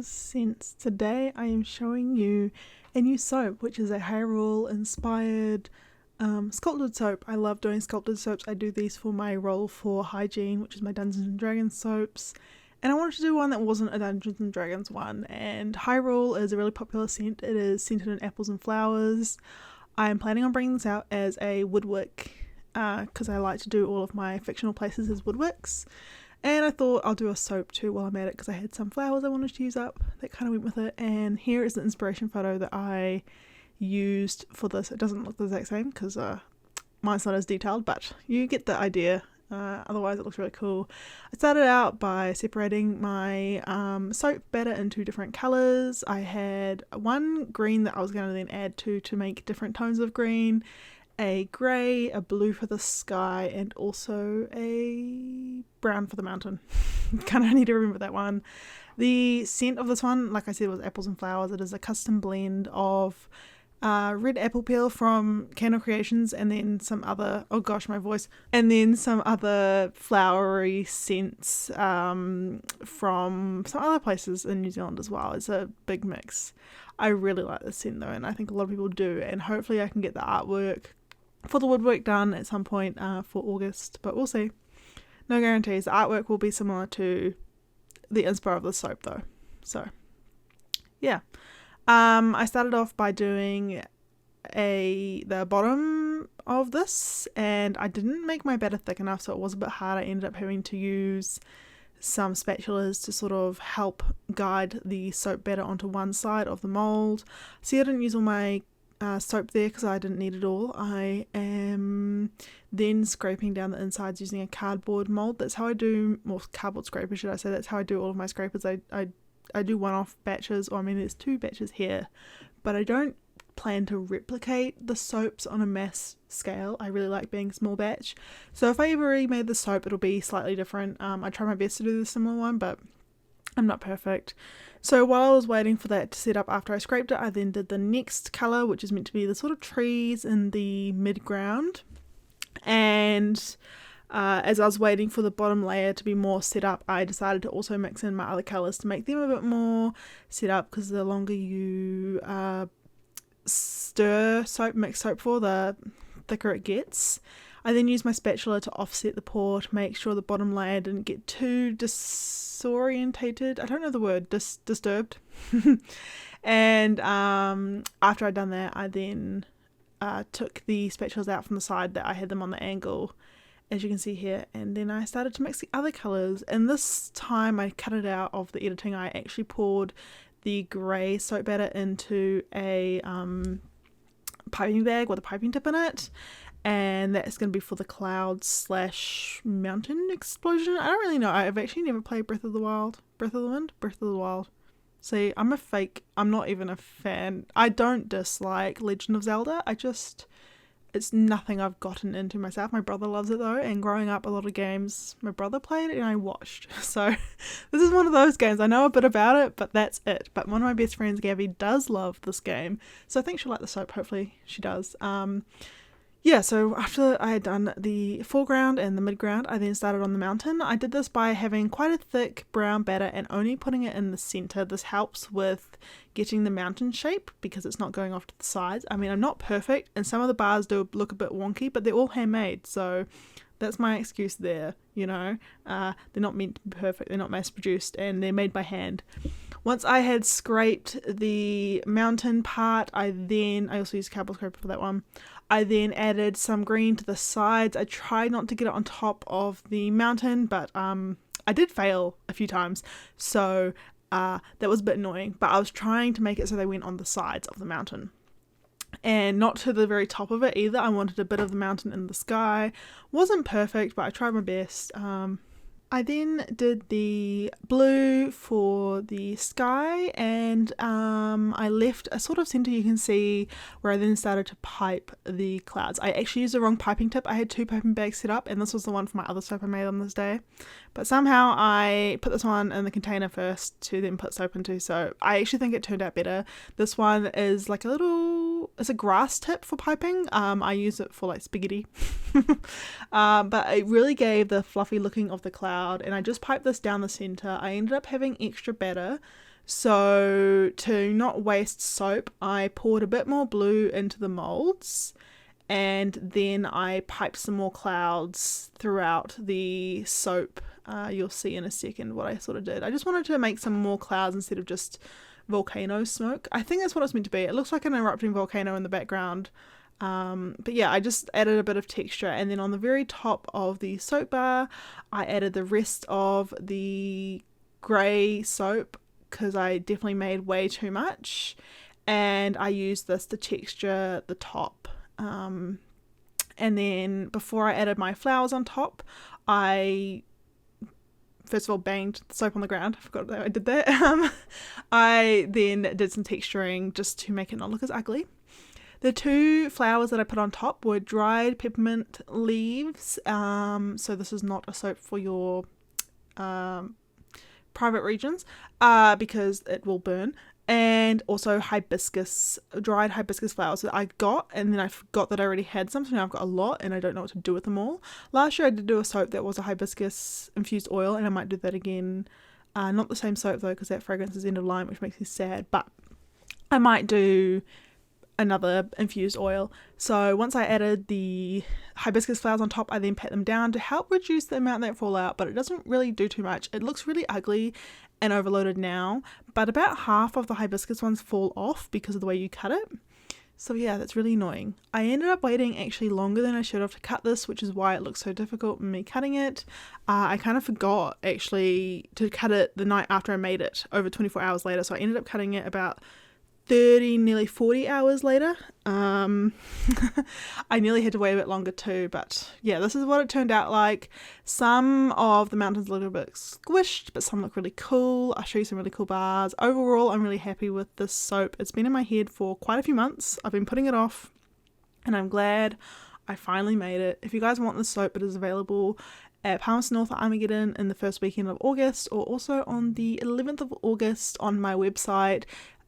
scents. Today I am showing you a new soap, which is a Hyrule inspired sculpted soap. I love doing sculpted soaps. I do these for my role for hygiene, which is my Dungeons and Dragons soaps. And I wanted to do one that wasn't a Dungeons and Dragons one. And Hyrule is a really popular scent. It is scented in apples and flowers. I am planning on bringing this out as a woodwork because I like to do all of my fictional places as woodworks. And I thought I'll do a soap too while I'm at it because I had some flowers I wanted to use up that kind of went with it. And here is the inspiration photo that I used for this. It doesn't look the exact same because mine's not as detailed, but you get the idea. Otherwise it looks really cool. I started out by separating my soap batter into different colours. I had one green that I was going to then add to make different tones of green, a grey, a blue for the sky, and also a brown for the mountain. Kind of need to remember that one. The scent of this one, like I said, was apples and flowers. It is a custom blend of red apple peel from Canva Creations and then some other, oh gosh, my voice, and then some other flowery scents from some other places in New Zealand as well. It's a big mix. I really like this scent though, and I think a lot of people do, and hopefully I can get the artwork for the woodwork done at some point for August, but we'll see. No guarantees. The artwork will be similar to the inspo of the soap though. So yeah. I started off by doing the bottom of this, and I didn't make my batter thick enough, so it was a bit hard. I ended up having to use some spatulas to sort of help guide the soap batter onto one side of the mold. See, I didn't use all my soap there because I didn't need it all. I am then scraping down the insides using a cardboard mold. That's how I do, well, cardboard scraper should I say. That's how I do all of my scrapers. I do one-off batches, or I mean there's 2 batches here, but I don't plan to replicate the soaps on a mass scale. I really like being small batch, so if I ever remade the soap it'll be slightly different. I try my best to do the similar one, but I'm not perfect. So while I was waiting for that to set up after I scraped it, I then did the next colour, which is meant to be the sort of trees in the mid-ground. And as I was waiting for the bottom layer to be more set up, I decided to also mix in my other colours to make them a bit more set up, because the longer you stir mix soap for, the thicker it gets. I then used my spatula to offset the pour to make sure the bottom layer didn't get too disorientated. I don't know the word, disturbed. And after I'd done that, I then took the spatulas out from the side that I had them on the angle, as you can see here, and then I started to mix the other colours, and this time I cut it out of the editing. I actually poured the grey soap batter into a piping bag with a piping tip in it, and that's going to be for the clouds / mountain explosion. I don't really know. I've actually never played Breath of the Wild. See, I'm not even a fan. I don't dislike Legend of Zelda. It's nothing I've gotten into myself. My brother loves it though, and growing up a lot of games my brother played and I watched. So this is one of those games. I know a bit about it, but that's it. But one of my best friends, Gabby, does love this game, so I think she'll like the soap. Hopefully she does. Yeah, so after I had done the foreground and the midground, I then started on the mountain. I did this by having quite a thick brown batter and only putting it in the center. This helps with getting the mountain shape because it's not going off to the sides. I mean, I'm not perfect, and some of the bars do look a bit wonky, but they're all handmade, so that's my excuse there, you know. They're not meant to be perfect, they're not mass produced, and they're made by hand. Once I had scraped the mountain part, I also used a cardboard scraper for that one. I then added some green to the sides. I tried not to get it on top of the mountain, but I did fail a few times, so that was a bit annoying. But I was trying to make it so they went on the sides of the mountain, and not to the very top of it either. I wanted a bit of the mountain in the sky. Wasn't perfect, but I tried my best. I then did the blue for the sky, and I left a sort of center you can see where I then started to pipe the clouds. I actually used the wrong piping tip. I had 2 piping bags set up, and this was the one for my other soap I made on this day. But somehow I put this one in the container first to then put soap into, so I actually think it turned out better. This one is like it's a grass tip for piping. I use it for like spaghetti. But it really gave the fluffy looking of the cloud, and I just piped this down the center. I ended up having extra batter So to not waste soap, I poured a bit more blue into the molds, and then I piped some more clouds throughout the soap. You'll see in a second what I sort of did. I just wanted to make some more clouds instead of just volcano smoke. I think that's what it's meant to be. It looks like an erupting volcano in the background. But yeah, I just added a bit of texture, and then on the very top of the soap bar, I added the rest of the grey soap because I definitely made way too much, and I used this to texture the top. And then before I added my flowers on top, I first of all banged the soap on the ground. I forgot that I did that. I then did some texturing just to make it not look as ugly. The two flowers that I put on top were dried peppermint leaves. So this is not a soap for your private regions because it will burn. And also hibiscus, dried hibiscus flowers that I got, and then I forgot that I already had some, so now I've got a lot and I don't know what to do with them all. Last year I did do a soap that was a hibiscus infused oil, and I might do that again. Not the same soap though, because that fragrance is end of line, which makes me sad, but I might do another infused oil. So once I added the hibiscus flowers on top, I then pat them down to help reduce the amount that fall out, but it doesn't really do too much. It looks really ugly and overloaded now, but about half of the hibiscus ones fall off because of the way you cut it. So yeah, that's really annoying. I ended up waiting actually longer than I should have to cut this, which is why it looks so difficult me cutting it. I kind of forgot actually to cut it the night after I made it, over 24 hours later, so I ended up cutting it about 30, nearly 40 hours later. I nearly had to wait a bit longer too, but yeah, this is what it turned out like. Some of the mountains look a bit squished, but some look really cool. I'll show you some really cool bars. Overall, I'm really happy with this soap. It's been in my head for quite a few months. I've been putting it off, and I'm glad I finally made it. If you guys want this soap, it is available at Palmerston North Armageddon in the first weekend of August, or also on the 11th of August on my website.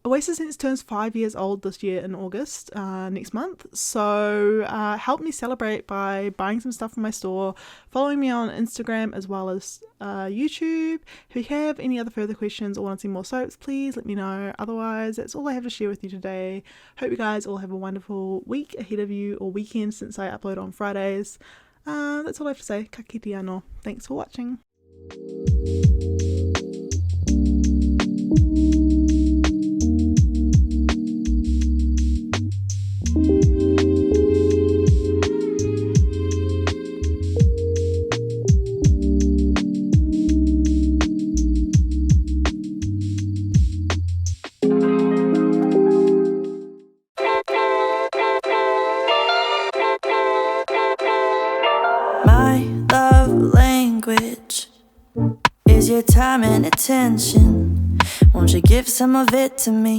Oasis turns 5 years old this year in August, next month, so help me celebrate by buying some stuff from my store, following me on Instagram as well as YouTube. If you have any other further questions or want to see more soaps, please let me know. Otherwise, that's all I have to share with you today. Hope you guys all have a wonderful week ahead of you, or weekend since I upload on Fridays. That's all I have to say. Ka kite anō. Thanks for watching. My love language is your time and attention. Won't you give some of it to me?